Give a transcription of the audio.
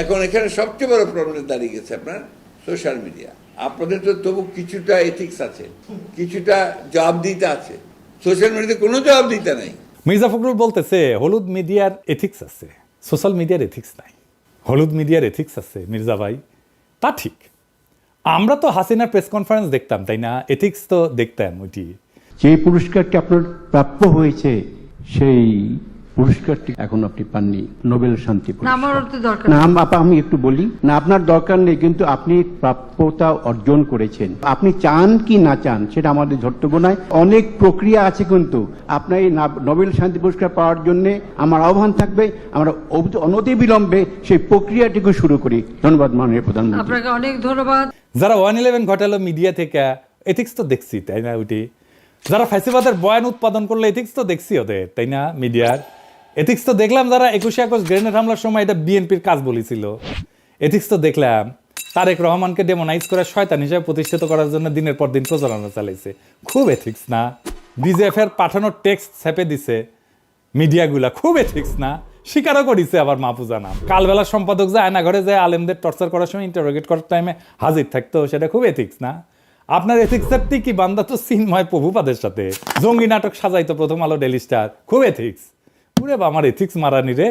এখন এখানে সবচেয়ে বড় প্রবলেম দাঁড়িয়ে গেছে আপনার সোশ্যাল মিডিয়া। আপনাদের তো তবু কিছুটা এথিক্স আছে, কিছুটা জবাবদিহিতা আছে, সোশ্যাল মিডিয়াতে কোনো জবাবদিহিতা নাই। মির্জা ফখরুল বলতেছে হলুদ মিডিয়ার এথিক্স আছে, সোশ্যাল মিডিয়ার এথিক্স নাই। হলুদ মিডিয়ার এথিক্স আছে মির্জা ভাই, তা ঠিক। আমরা তো হাসিনার প্রেস কনফারেন্স দেখতাম, তাই না? এথিক্স তো দেখতাম। ওইটি যে পুরস্কারটি আপনার প্রাপ্য হয়েছে সেই পুরস্কারটি এখন আপনি পাননি, নোবেল শান্তি পুরস্কার। না আমি একটু বলি না, আপনার দরকার নেই, কিন্তু আপনি প্রাপ্যতা অর্জন করেছেন। আপনি চান কি না চান সেটা আমাদের ধর্তব্য নয়। অনেক প্রক্রিয়া আছে, কিন্তু আপনার এই নোবেল শান্তি পুরস্কার পাওয়ার জন্য আমার আহ্বান থাকবে, আমরা অনতিবিলম্বে সেই প্রক্রিয়াটিকে শুরু করি। ধন্যবাদ মাননীয় প্রধানমন্ত্রী। আপনাকে অনেক ধন্যবাদ। যারা 111 ঘটালো মিডিয়া থেকে, এথিক্স তো দেখছি, তাই না? ওইটি যারা ফ্যাসিবাদের বয়ান উৎপাদন করলো, এথিক্স তো দেখছি ওদের, তাই না? মিডিয়ার এথিক্স তো দেখলাম। যারা 21শে আগস্ট গ্রেনেড হামলার সময় এটা বিএনপির কাজ বলেছিল, এথিক্স তো দেখলাম। তারেক রহমানকে ডেমোনাইজ করে শয়তান হিসেবে প্রতিষ্ঠিত করার জন্য দিনের পর দিন প্রচারণা চালাইছে। খুব এথিক্স না? বিজেএফ এর পাঠানো টেক্সট ছেপে দিছে মিডিয়াগুলা, খুব এথিক্স না? স্বীকারও করেছে আবার মাহফুজা নাম। কালবেলা সম্পাদক যে আয়নাঘরে যায় আলেমদের টর্চার করার সময় ইন্টারোগেট করার টাইমে হাজির থাকতো, সেটা খুব এথিক্স না? আপনার এথিক্সের টিকি বান্ধা তো চিন্ময় প্রভুপাদের সাথে জঙ্গি নাটক সাজাইতো প্রথম আলো ডেলি স্টার, খুব এথিক্স। পুরে আমার এথিক্স মারানি রে।